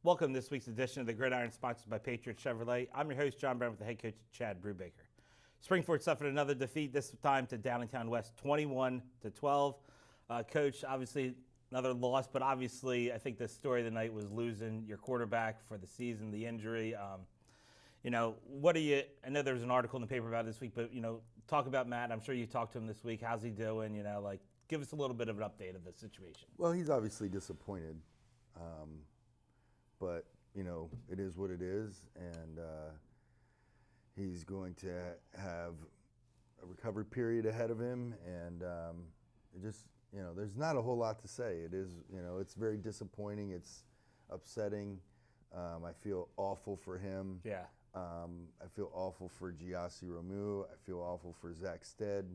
Welcome to this week's edition of the Gridiron, sponsored by Patriot Chevrolet. I'm your host, John Brown, with the head coach, Chad Brubaker. Springford suffered another defeat, this time to Downingtown West, 21-12. Coach, obviously another loss, but obviously I think the story of the night was losing your quarterback for the season, the injury. What do you? I know there was an article in the paper about it this week, but talk about Matt. I'm sure you talked to him this week. How's he doing? Give us a little bit of an update of the situation. Well, he's obviously disappointed. But, it is what it is, and he's going to have a recovery period ahead of him, and there's not a whole lot to say. It is, it's very disappointing. It's upsetting. I feel awful for him. Yeah. I feel awful for Giassi Romu. I feel awful for Zach Stead,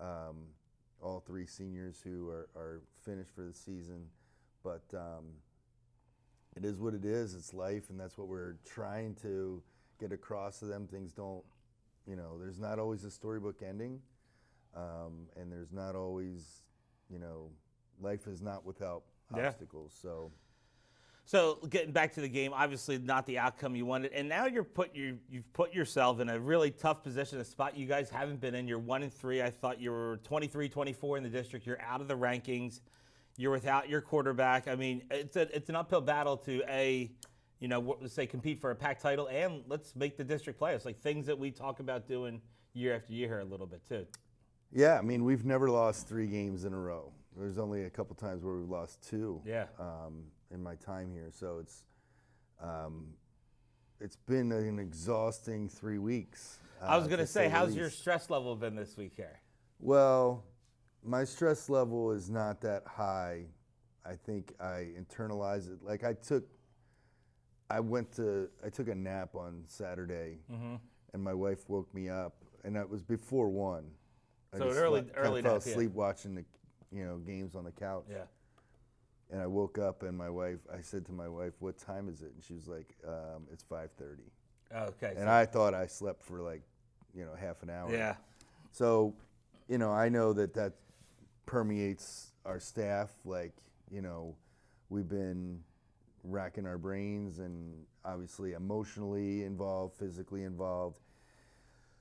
all three seniors who are finished for the season. But it is what it is. It's life, and that's what we're trying to get across to them. Things don't, there's not always a storybook ending, and there's not always, life is not without obstacles. So getting back to the game, obviously not the outcome you wanted, and now you've put yourself in a really tough position, a spot you guys haven't been in. You're 1-3. I thought you were 23-24 in the district. You're out of the rankings. You're without your quarterback. I mean, it's an uphill battle to compete for a PAC title, and let's make the district playoffs. Like things that we talk about doing year after year here a little bit too. Yeah, I mean, we've never lost 3 games in a row. There's only a couple times where we've lost 2. Yeah. In my time here, so it's been an exhausting 3 weeks. I was going to say, how's your stress level been this week here? Well, my stress level is not that high. I think I internalize it. Like I took a nap on Saturday, and my wife woke me up, and that was before 1. So early fell asleep watching the games on the couch. Yeah. And I woke up, and I said to my wife, "What time is it?" And she was like, "It's 5:30." Okay. And I thought I slept for half an hour. Yeah. So, I know that permeates our staff. We've been racking our brains and obviously emotionally involved, physically involved.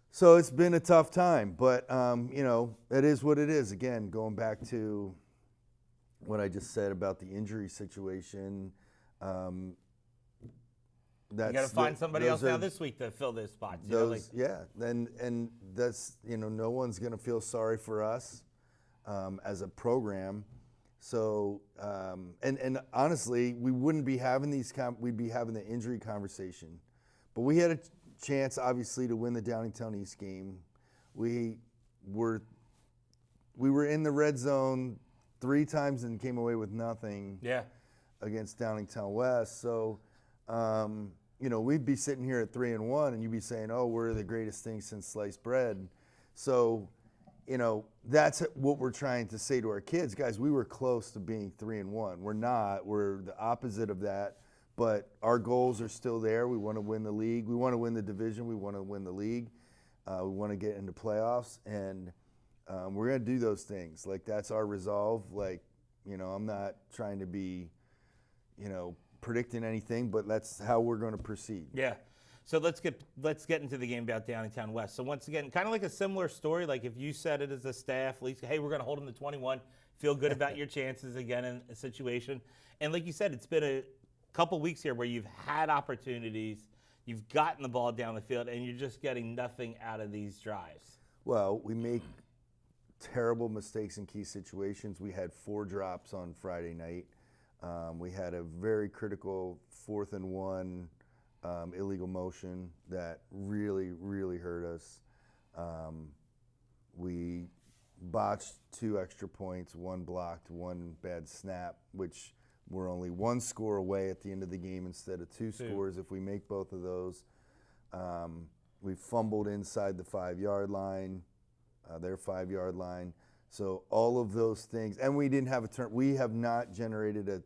So it's been a tough time, but it is what it is. Again, going back to what I just said about the injury situation. You got to find somebody else now this week to fill those spots. And that's no one's going to feel sorry for us as a program. So and honestly, we wouldn't be having we'd be having the injury conversation, but we had a chance obviously to win the Downingtown East game. We were in the red zone 3 times and came away with nothing. Yeah. Against Downingtown West. So, we'd be sitting here at 3-1, and you'd be saying, "Oh, we're the greatest thing since sliced bread." So, that's what we're trying to say to our kids, guys. We were close to being 3-1. We're not. We're the opposite of that. But our goals are still there. We want to win the league. We want to win the division. We want to win the league. We want to get into playoffs, and we're going to do those things. That's our resolve. I'm not trying to be, predicting anything, but that's how we're going to proceed. Yeah. So let's get into the game about Downingtown West. So once again, kind of like a similar story. Like if you said it as a staff, at least, hey, we're going to hold them to 21. Feel good about your chances again in a situation. And like you said, it's been a couple weeks here where you've had opportunities, you've gotten the ball down the field, and you're just getting nothing out of these drives. Well, we make terrible mistakes in key situations. We had 4 drops on Friday night. We had a very critical 4th and 1 illegal motion that really, really hurt us. We botched 2 extra points, 1 blocked, 1 bad snap, which we're only 1 score away at the end of the game instead of 2 scores if we make both of those. We fumbled inside the 5-yard line. Their 5-yard line. So all of those things, and we didn't have a turn. We have not generated a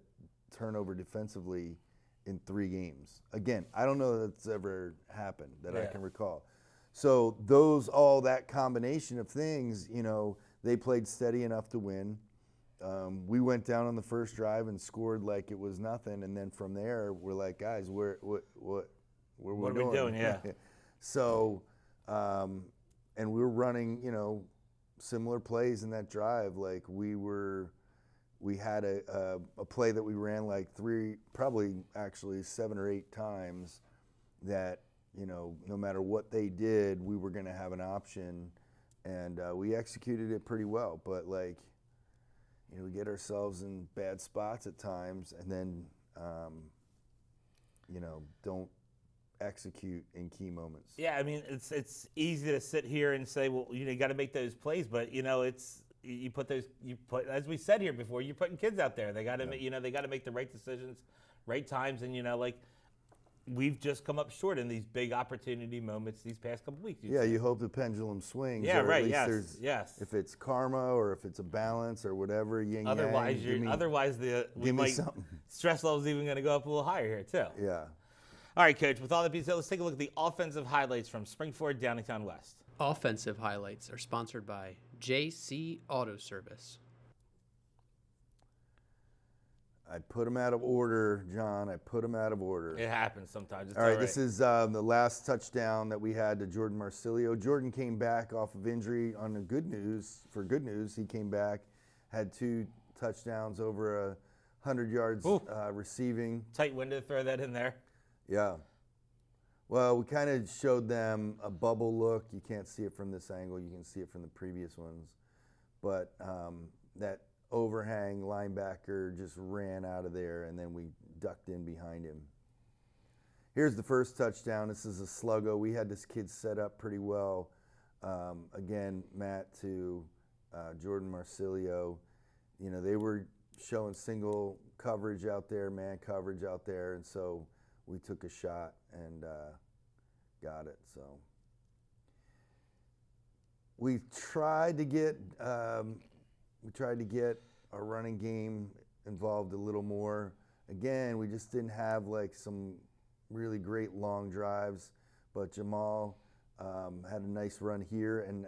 turnover defensively in 3 games. Again, I don't know that it's ever happened that I can recall. So all that combination of things, they played steady enough to win. we went down on the first drive and scored like it was nothing, and then from there we're like, guys, what are we doing? Yeah. So, and we were running, similar plays in that drive. Like we had a play that we ran like probably actually 7 or 8 times that, no matter what they did, we were going to have an option, and we executed it pretty well. But like, we get ourselves in bad spots at times, and then, don't execute in key moments. Yeah, I mean, it's easy to sit here and say, well, you got to make those plays, but you put as we said here before, you're putting kids out there. They got to they got to make the right decisions, right times, and we've just come up short in these big opportunity moments these past couple weeks. You hope the pendulum swings. Yeah, or right. At least Yes. If it's karma or if it's a balance or whatever, yin Otherwise, yang. Something. Stress level's even going to go up a little higher here too. Yeah. All right, Coach. With all that being said, let's take a look at the offensive highlights from Springford Downingtown West. Offensive highlights are sponsored by JC Auto Service. I put them out of order, John. I put them out of order. It happens sometimes. All right, this is the last touchdown that we had to Jordan Marsilio. Jordan came back off of injury on the good news. For good news, he came back, had 2 touchdowns over 100 yards receiving. Tight window to throw that in there. Yeah. Well, we kind of showed them a bubble look. You can't see it from this angle. You can see it from the previous ones. But that overhang linebacker just ran out of there, and then we ducked in behind him. Here's the first touchdown. This is a sluggo. We had this kid set up pretty well. Again, Matt to Jordan Marsilio. They were showing single coverage out there, man coverage out there, and so we took a shot and got it. So we tried to get our running game involved a little more. Again, we just didn't have like some really great long drives, but Jamal had a nice run here, and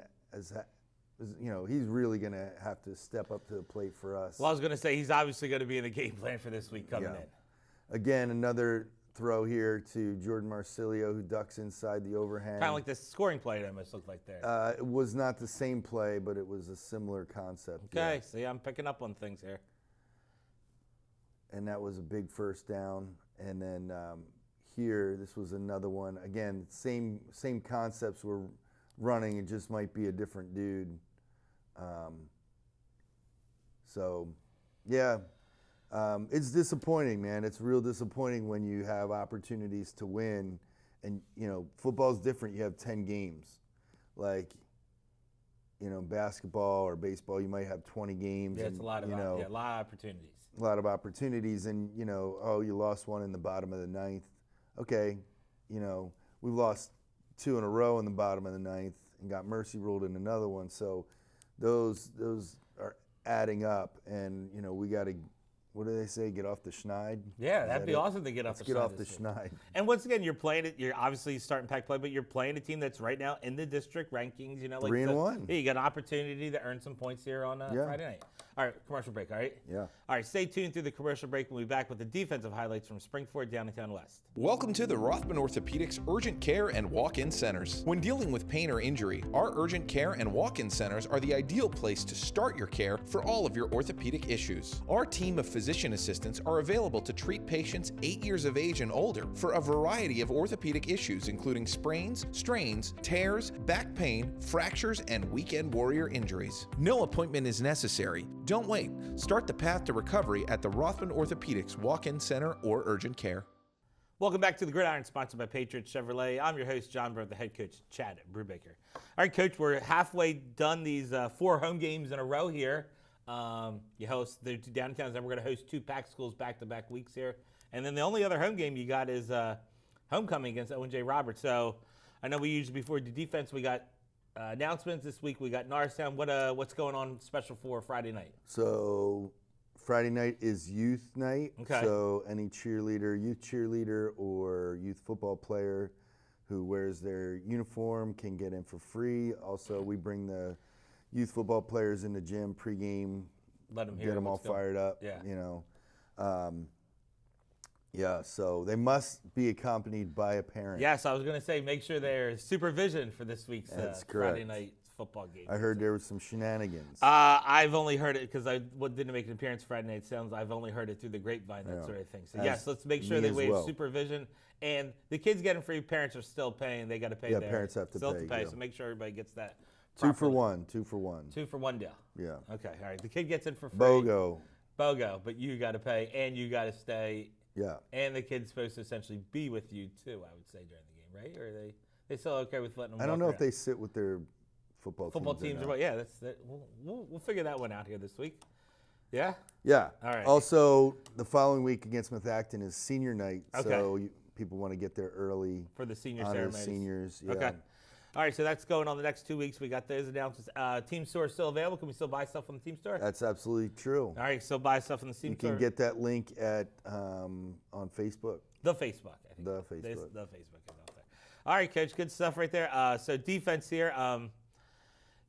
he's really going to have to step up to the plate for us. Well, I was going to say he's obviously going to be in the game plan for this week coming in. Again, another throw here to Jordan Marsilio, who ducks inside the overhang. Kind of like the scoring play it almost looked like there. It was not the same play, but it was a similar concept. Okay, yeah. See, I'm picking up on things here. And that was a big first down. And then here, this was another one. Again, same concepts were running. It just might be a different dude. It's disappointing, man. It's real disappointing when you have opportunities to win, and football's different. You have 10 games, like basketball or baseball. You might have 20 games. Yeah, it's a lot of a lot of opportunities. A lot of opportunities, and you lost one in the bottom of the 9th. Okay, we've lost 2 in a row in the bottom of the 9th and got mercy ruled in another one. So those are adding up, and we got to. What do they say? Get off the schneid? Yeah, that'd be awesome to get off the schneid. Get off the schneid. And once again, you're playing it. You're obviously starting pack play, but you're playing a team that's right now in the district rankings. 3-1. Yeah, you got an opportunity to earn some points here on Friday night. All right, commercial break. All right. Yeah. All right. Stay tuned through the commercial break. We'll be back with the defensive highlights from Springford Downingtown West. Welcome to the Rothman Orthopedics Urgent Care and Walk-In Centers. When dealing with pain or injury, our urgent care and walk-in centers are the ideal place to start your care for all of your orthopedic issues. Our team of physician assistants are available to treat patients 8 years of age and older for a variety of orthopedic issues, including sprains, strains, tears, back pain, fractures, and weekend warrior injuries. No appointment is necessary. Don't wait. Start the path to recovery at the Rothman Orthopedics Walk-In Center or Urgent Care. Welcome back to the Gridiron, sponsored by Patriot Chevrolet. I'm your host, John Brown, the head coach, Chad Brubaker. All right, Coach, we're halfway done these 4 home games in a row here. You host the Downtowns, and we're going to host 2 pack schools back-to-back weeks here. And then the only other home game you got is homecoming against Owen J. Roberts. So I know we usually, before the defense, we got announcements this week. We got Norristown. What's going on special for Friday night? So Friday night is youth night. Okay. So any youth cheerleader or youth football player who wears their uniform can get in for free. Also, we bring the youth football players in the gym pregame let them hear get them all what's going- fired up. Yeah. You know, yeah. So they must be accompanied by a parent. Yes, I was going to say make sure there's supervision for this week's That's Friday correct. night football game. I heard there was some shenanigans. I've only heard it because I didn't make an appearance Friday night. I've only heard it through the grapevine, that Yeah. sort of thing. So As yes, let's make sure me they as waive well. supervision. And the kids getting free, parents are still paying. They got to pay. Yeah, their, parents have to still pay, yeah. So make sure everybody gets that. 2 for properly. 1. 2 for 1. 2 for 1 deal. Yeah. Okay, all right. The kid gets in for free. BOGO. But you got to pay and you got to stay. Yeah. And the kid's supposed to essentially be with you too. I would say during the game, right? Or are they still okay with letting them? I don't walk know if around? they sit with their football teams or are not. yeah. That's that. We'll figure that one out here this week. Yeah. Yeah. All right. Also, the following week against Smith Acton is senior night, Okay. so people want to get there early. For the senior honor ceremonies. seniors. Yeah. Okay. All right, so that's going on the next 2 weeks. We got those announcements. Team store is still available. Can we still buy stuff on the team store? That's absolutely true. All right, so buy stuff on the team You store. can get that link at on Facebook. the Facebook. I think. The Facebook. The Facebook is out there. All right, Coach, good stuff right there. So defense here.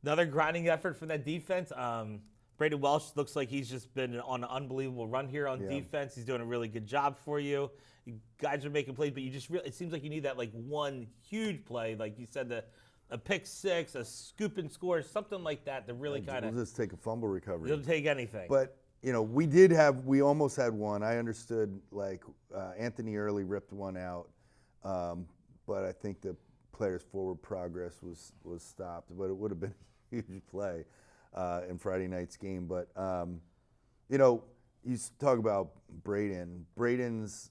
Another grinding effort from that defense. Braden Welsh looks like he's just been on an unbelievable run here on Yeah. defense. He's doing a really good job for you. You guys are making plays, but you just really, it seems like you need that like one huge play, like you said, a pick six, a scoop and score, something like that to really kind We'll of. just take a fumble recovery. You'll take anything. But you know, we almost had one. I understood like Anthony Early ripped one out, but I think the player's forward progress was stopped. But it would have been a huge play in Friday night's game. But you know, you talk about Braden. Braden's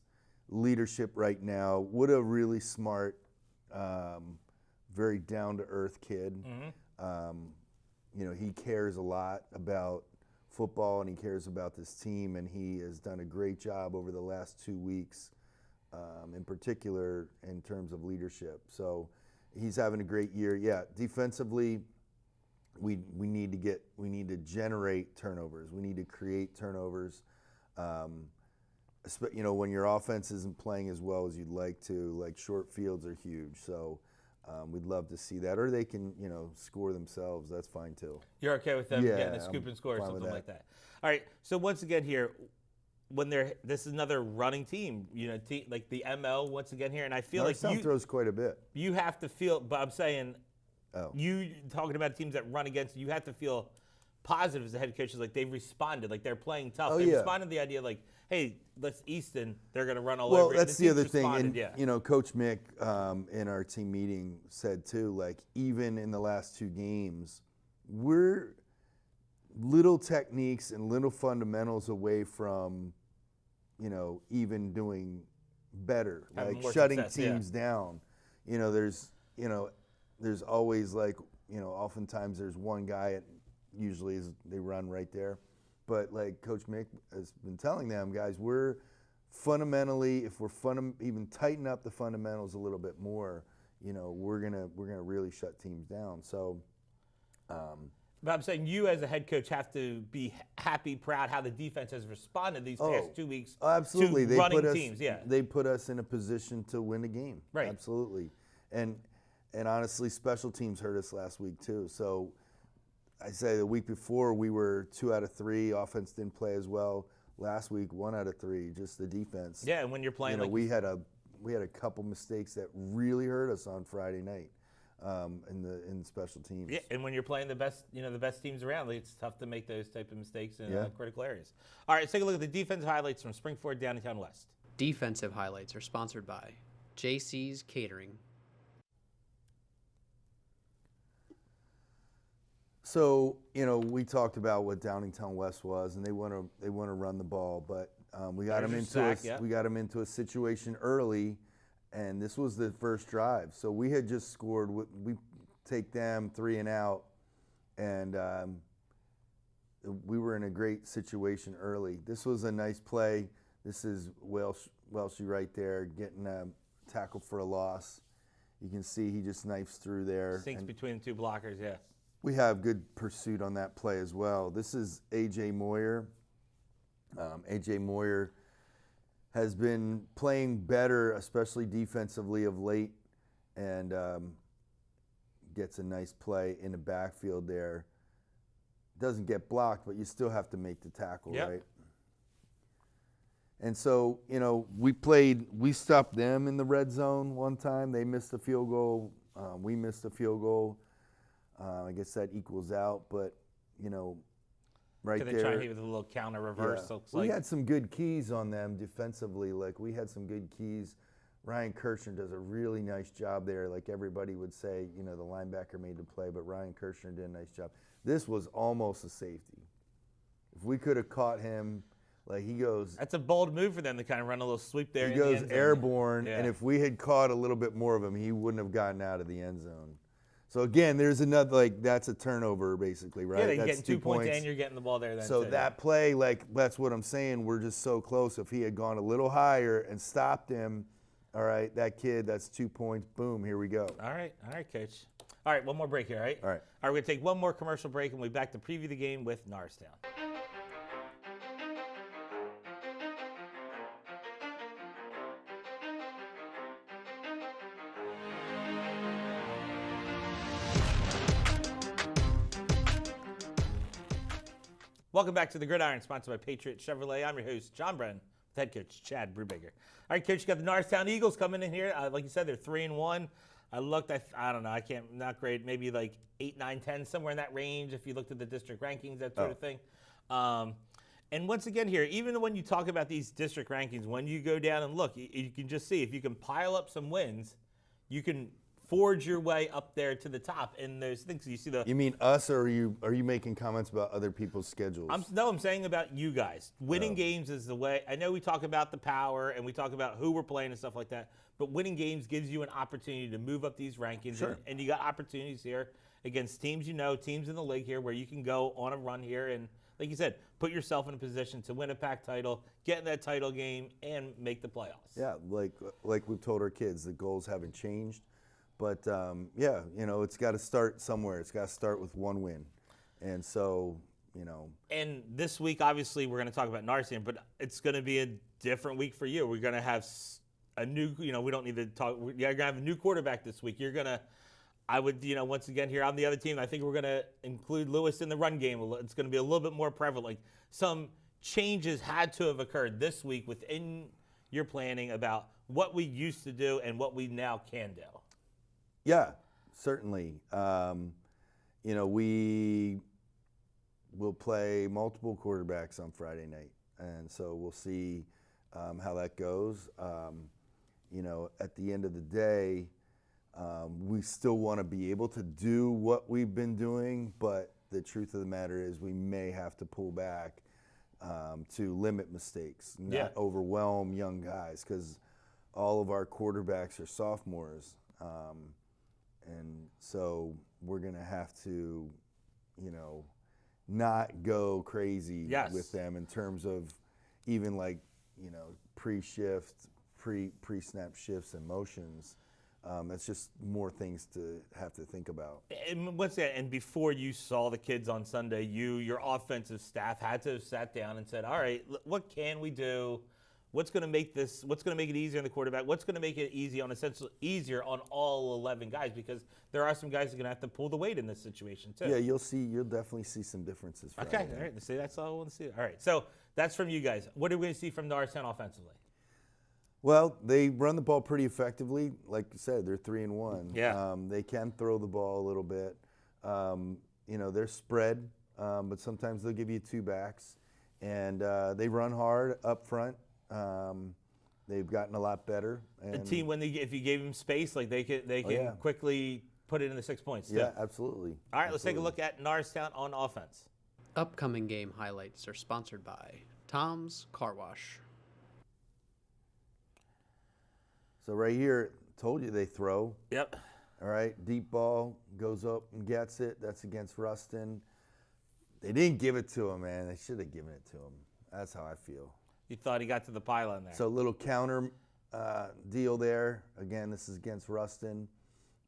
leadership right now. What a really smart, very down to earth kid. You know, he cares a lot about football and he cares about this team, and he has done a great job over the last 2 weeks, in particular in terms of leadership. So he's having a great year. Yeah, defensively, we need to generate turnovers. We need to create turnovers. You know, when your offense isn't playing as well as you'd like to, like short fields are huge. So we'd love to see that, or they can, you know, score themselves. That's fine too. You're okay with them Yeah, getting a scoop I'm and score or fine with something like that. All right. So once again here, this is another running team, you know, like the ML once again here, and I feel like Norristown throws quite a bit. you have to feel. But I'm saying, Oh. you talking about teams that run against you, have to feel positive as the head coaches. Like they've responded, like they're playing tough. Oh, they yeah. responded to the idea, like, hey, let's Easton. They're going to run all Well, over. that's the teams other thing, responded, and yeah. you know, Coach Mick in our team meeting said too, like even in the last 2 games, we're little techniques and little fundamentals away from, you know, even doing better, Having like more shutting success, yeah. teams down. You know, there's always like, you know, oftentimes there's one guy usually they run right there. But like Coach Mick has been telling them, guys, we're fundamentally, if we're even tighten up the fundamentals a little bit more, you know, we're gonna really shut teams down. So, But I'm saying you as a head coach have to be happy, proud how the defense has responded these past 2 weeks absolutely, to running teams. Yeah, they put us in a position to win a game. Right. Absolutely, and honestly, special teams hurt us last week too. So. I say the week before we were 2 out of 3. Offense didn't play as well. Last week 1 out of 3. Just the defense. yeah. And when you're playing, You know, like we had a couple mistakes that really hurt us on Friday night in special teams. yeah, and when you're playing the best teams around, like, it's tough to make those type of mistakes in Yeah. critical areas. All right, let's take a look at the defensive highlights from Springford Downtown West. Defensive highlights are sponsored by JC's Catering. So, you know, we talked about what Downingtown West was, and they want to run the ball, but we got There's them your sack, yeah. we got them into a situation early, and this was the first drive. So we had just scored. We take them 3 and out, and we were in a great situation early. This was a nice play. This is Welshie right there getting a tackle for a loss. You can see he just knifes through there. Sinks and between the 2 blockers. Yeah. we have good pursuit on that play as well. This is A.J. Moyer. A.J. Moyer has been playing better, especially defensively of late, and gets a nice play in the backfield there. doesn't get blocked, but you still have to make the tackle, Yep. right? And so, we stopped them in the red zone one time. They missed a field goal. We missed a field goal. I guess that equals out, but, right Can there. they try to hit with a little counter reverse? Yeah. Looks We like. had some good keys on them defensively. Like, we had some good keys. Ryan Kirshner does a really nice job there. Like everybody would say, the linebacker made the play, but Ryan Kirshner did a nice job. This was almost a safety. If we could have caught him, like he goes, That's a bold move for them to kind of run a little sweep there. he in the goes end zone. airborne, Yeah. and if we had caught a little bit more of him, he wouldn't have gotten out of the end zone. So again, there's another, like, that's a turnover basically, right? Yeah, you're That's getting 2 points and you're getting the ball there then So too. that play, like, that's what I'm saying. We're just so close. If he had gone a little higher and stopped him, all right, that kid, that's 2 points. Boom, here we go. All right, Coach. All right, one more break here, all right? All right. All right, we're going to take one more commercial break, and we'll be back to preview the game with Norristown. Welcome back to the Gridiron, sponsored by Patriot Chevrolet. I'm your host, John Brennan, with head coach Chad Brubaker. All right, Coach, you got the Norristown Eagles coming in here. Like you said, they're 3-1. I looked, I don't know, not great, maybe like 8, 9, 10, somewhere in that range if you looked at the district rankings, that sort of thing. And once again here, even when you talk about these district rankings, when you go down and look, you can just see if you can pile up some wins, you can forge your way up there to the top. And there's things you see the. You mean us, or are you making comments about other people's schedules? I'm saying about you guys. Winning games is the way. I know we talk about the power and we talk about who we're playing and stuff like that, but winning games gives you an opportunity to move up these rankings. Sure. And you got opportunities here against teams teams in the league here where you can go on a run here and, like you said, put yourself in a position to win a PAC title, get in that title game, and make the playoffs. Yeah, like we've told our kids, the goals haven't changed. But, yeah, it's got to start somewhere. It's got to start with one win. And so, And this week, obviously, we're going to talk about Norristown, but it's going to be a different week for you. We're going to have a new, we don't need to talk. You're going to have a new quarterback this week. You're going to, I would, once again, here on the other team, I think we're going to include Lewis in the run game. It's going to be a little bit more prevalent. Like some changes had to have occurred this week within your planning about what we used to do and what we now can do. yeah, certainly. We will play multiple quarterbacks on Friday night. And so we'll see how that goes. At the end of the day, we still want to be able to do what we've been doing, but the truth of the matter is we may have to pull back to limit mistakes, not overwhelm young guys, because all of our quarterbacks are sophomores. And so we're going to have to, not go crazy with them in terms of even like, pre-shift, pre-snap shifts and motions. It's just more things to have to think about. And what's that? And before you saw the kids on Sunday, your offensive staff had to have sat down and said, all right, what can we do? What's going to make it easier on the quarterback? What's going to make it easier on all 11 guys? Because there are some guys that are going to have to pull the weight in this situation too. Yeah, you'll definitely see some differences. Okay, all right. See, that's all I want to see. All right, so that's from you guys. What are we going to see from Norristown offensively? Well, they run the ball pretty effectively. Like you said, they're 3-1. Yeah. They can throw the ball a little bit. They're spread, but sometimes they'll give you two backs. And they run hard up front. They've gotten a lot better. And The team, if you gave them space, like they can quickly put it in the 6 points. Too. Yeah, absolutely. All right, let's take a look at Norristown on offense. Upcoming game highlights are sponsored by Tom's Car Wash. So right here, told you they throw. Yep. All right, deep ball, goes up and gets it. That's against Ruston. They didn't give it to him, man. They should have given it to him. That's how I feel. You thought he got to the pylon there. So a little counter deal there. Again, this is against Ruston.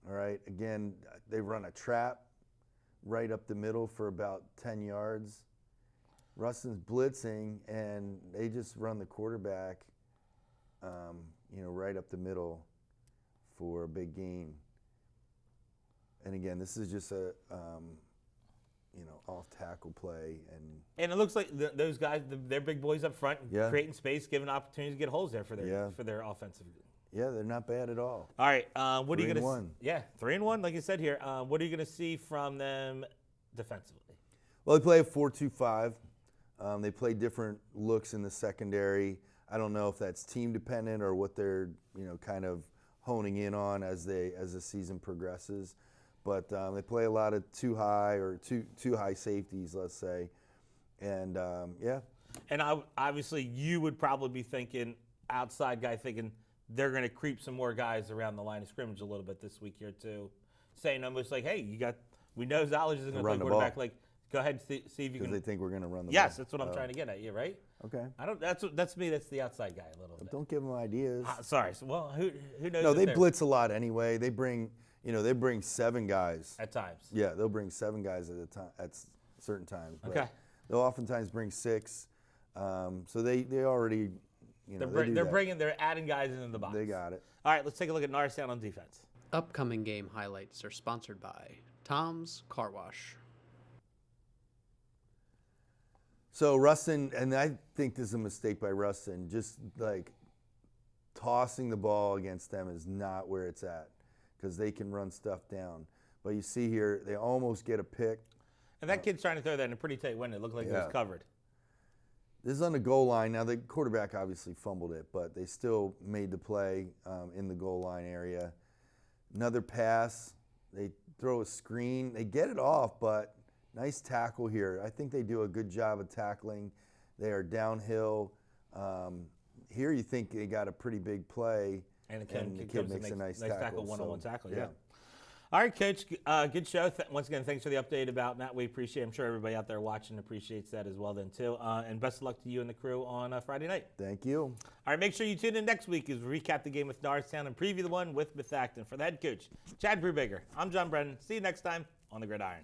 All right, again, they run a trap right up the middle for about 10 yards. Ruston's blitzing, and they just run the quarterback, right up the middle for a big gain. And again, this is just off tackle play. And it looks like those guys, they're big boys up front, Yeah. creating space, giving opportunities to get holes there for their offensive. Yeah, they're not bad at all. All right, what are you going to? 3-1. Yeah, 3-1, like you said here. What are you going to see from them defensively? Well, they play a 4-2-5. They play different looks in the secondary. I don't know if that's team dependent or what they're kind of honing in on as the season progresses. But they play a lot of too high safeties, let's say, and yeah. And obviously, you would probably be thinking outside guy, thinking they're going to creep some more guys around the line of scrimmage a little bit this week here too, saying almost like, hey, we know Zollege is going to play quarterback. Like, go ahead and see if you can. Because they think we're going to run the ball. Yes, that's what I'm trying to get at you, right? Okay. That's me. That's the outside guy a little bit. Don't give them ideas. Sorry. Well, who knows? No, they blitz a lot anyway. They bring 7 guys at times. Yeah, they'll bring 7 guys at a time at certain times. But okay. They'll oftentimes bring 6. So they already, they're adding guys into the box. They got it. All right, let's take a look at Norristown on defense. Upcoming game highlights are sponsored by Tom's Car Wash. So Ruston, and I think this is a mistake by Ruston, just like tossing the ball against them is not where it's at because they can run stuff down. But you see here, they almost get a pick. And that kid's trying to throw that in a pretty tight window. It looked like it was covered. This is on the goal line. Now, the quarterback obviously fumbled it, but they still made the play in the goal line area. Another pass. They throw a screen. They get it off, but nice tackle here. I think they do a good job of tackling. They are downhill. Here you think they got a pretty big play, and the kid makes a nice tackle. One-on-one tackle, yeah. All right, Coach, good show. Once again, thanks for the update about Matt. We appreciate it. I'm sure everybody out there watching appreciates that as well then, too. And best of luck to you and the crew on Friday night. Thank you. All right, make sure you tune in next week as we recap the game with Norristown and preview the one with Bethacton. For the head coach, Chad Brubaker, I'm John Brennan. See you next time on the Gridiron.